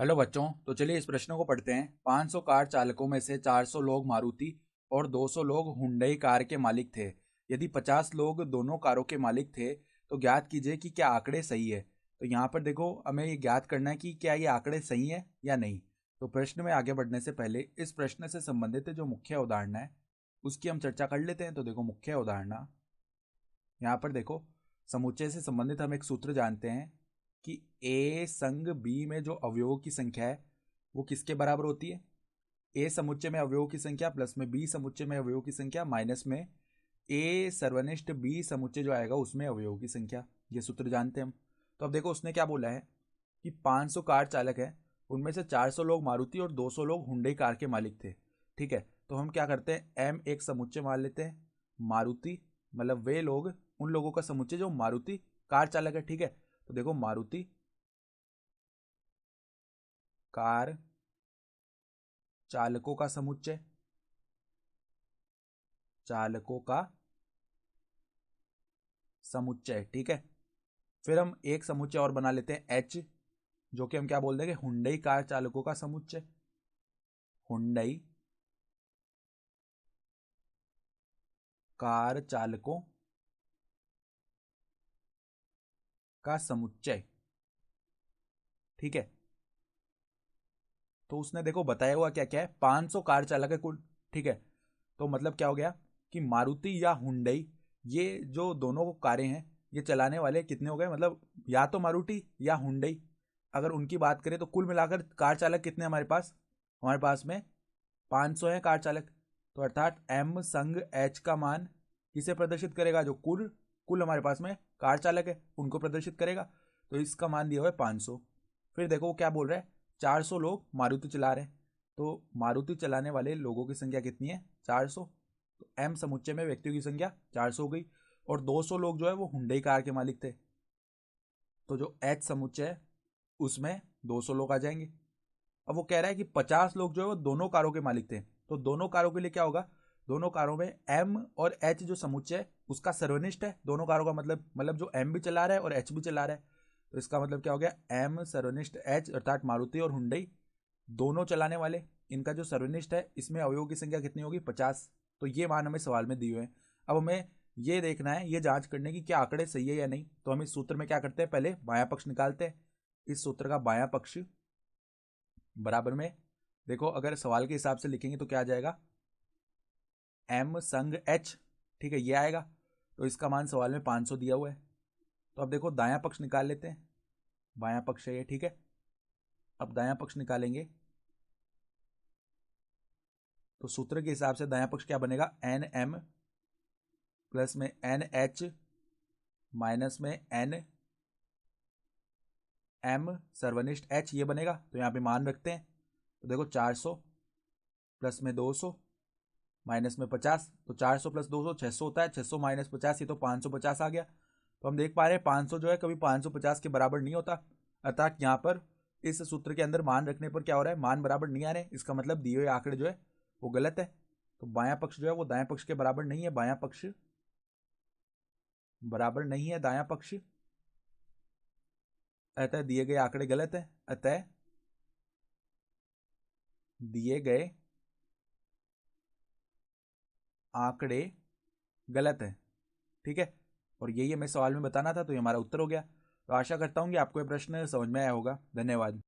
Hello बच्चों, तो चलिए इस प्रश्न को पढ़ते हैं। 500 कार चालकों में से 400 लोग मारुति और 200 लोग हुंडई कार के मालिक थे। यदि 50 लोग दोनों कारों के मालिक थे तो ज्ञात कीजिए कि क्या आंकड़े सही है। तो यहाँ पर देखो, हमें ये ज्ञात करना है कि क्या ये आंकड़े सही है या नहीं। तो प्रश्न में आगे बढ़ने से पहले इस प्रश्न से संबंधित जो मुख्य उदाहरण है उसकी हम चर्चा कर लेते हैं। तो देखो, मुख्य उदाहरण यहाँ पर देखो, समुच्चय से संबंधित हम एक सूत्र जानते हैं कि ए संग बी में जो अवयवों की संख्या है वो किसके बराबर होती है। ए समुच्चय में अवयवों की संख्या प्लस में बी समुच्चय में अवयवों की संख्या माइनस में ए सर्वनिष्ठ बी समुच्चय जो आएगा उसमें अवयवों की संख्या। ये सूत्र जानते हैं हम। तो अब देखो, उसने क्या बोला है कि 500 कार चालक है, उनमें से 400 लोग मारुति और 200 लोग हुंडई कार के मालिक थे। ठीक है, तो हम क्या करते हैं, एम एक समुच्चय मान लेते हैं। मारुति मतलब वे लोग, उन लोगों का समुच्चय जो मारुति कार चालक है। ठीक है, तो देखो, मारुति कार चालकों का समुच्चय, चालकों का समुच्चय। ठीक है, फिर हम एक समुच्चय और बना लेते हैं एच, जो कि हम क्या बोल देंगे, हुंडई कार चालकों का समुच्चय। हुंडई कार चालकों का समुच्चय। ठीक है, तो उसने देखो बताया हुआ क्या क्या है, 500 कार चालक है कुल। ठीक है, तो मतलब क्या हो गया कि मारुति या हुंडई, ये जो दोनों कारें हैं ये चलाने वाले कितने हो गए, मतलब या तो मारुति या हुंडई। अगर उनकी बात करें तो कुल मिलाकर कार चालक कितने हमारे पास में 500 है कार चालक। तो अर्थात एम संग एच का मान किसे प्रदर्शित करेगा, जो कुल कुल हमारे पास में कार चालक है उनको प्रदर्शित करेगा। तो इसका मान दिया हुआ है 500। फिर देखो वो क्या बोल रहा है, 400 लोग मारुति चला रहे हैं। तो मारुति चलाने वाले लोगों की संख्या कितनी है, 400। तो एम समुच्चय में व्यक्तियों की संख्या 400 हो गई। और 200 लोग जो है वो हुंडई कार के मालिक थे। तो जो एच समुच्चय है उसमें 200 लोग आ जाएंगे। अब वो कह रहा है कि 50 लोग जो है वो दोनों कारों के मालिक थे। तो दोनों कारों के लिए क्या होगा, दोनों कारों में एम और एच जो समुच्चय है उसका सर्वनिष्ठ है दोनों कारों का, मतलब जो एम भी चला रहा है और एच भी चला रहा है। तो इसका मतलब क्या हो गया, एम सर्वनिष्ठ एच, अर्थात मारुति और हुंडई दोनों चलाने वाले, इनका जो सर्वनिष्ठ है इसमें अवयवों की संख्या कितनी होगी, 50। तो ये मान हमें सवाल में दिए हुए हैं। अब हमें ये देखना है, ये जांच करने की क्या आंकड़े सही है या नहीं। तो हम इस सूत्र में क्या करते हैं, पहले बायां पक्ष निकालते हैं। इस सूत्र का बायां पक्ष बराबर में देखो, अगर सवाल के हिसाब से लिखेंगे तो क्या आ जाएगा, एम संग एच। ठीक है, ये आएगा। तो इसका मान सवाल में 500 दिया हुआ है। तो अब देखो दायां पक्ष निकाल लेते हैं। बायां पक्ष है ये। ठीक है, अब दायां पक्ष निकालेंगे तो सूत्र के हिसाब से दायां पक्ष क्या बनेगा, एन एम प्लस में एन एच माइनस में एन एम सर्वनिष्ठ एच, ये बनेगा। तो यहाँ पे मान रखते हैं। तो देखो, 400 प्लस में 200 माइनस में 50। तो 400 प्लस 200 600 होता है, 600 माइनस 50 ये तो 550 आ गया। तो हम देख पा रहे हैं 500 जो है कभी 550 के बराबर नहीं होता। अर्थात यहाँ पर इस सूत्र के अंदर मान रखने पर क्या हो रहा है, मान बराबर नहीं आ रहे। इसका मतलब दिए हुए आंकड़े जो है वो गलत है। तो बायां पक्ष जो है वो दायां पक्ष के बराबर नहीं है, बायां पक्ष बराबर नहीं है दायां पक्ष। अतः दिए गए आंकड़े गलत है। अतः दिए गए आंकड़े गलत है। ठीक है, और यही हमें सवाल में बताना था। तो ये हमारा उत्तर हो गया। तो आशा करता हूँ कि आपको ये प्रश्न समझ में आया होगा। धन्यवाद।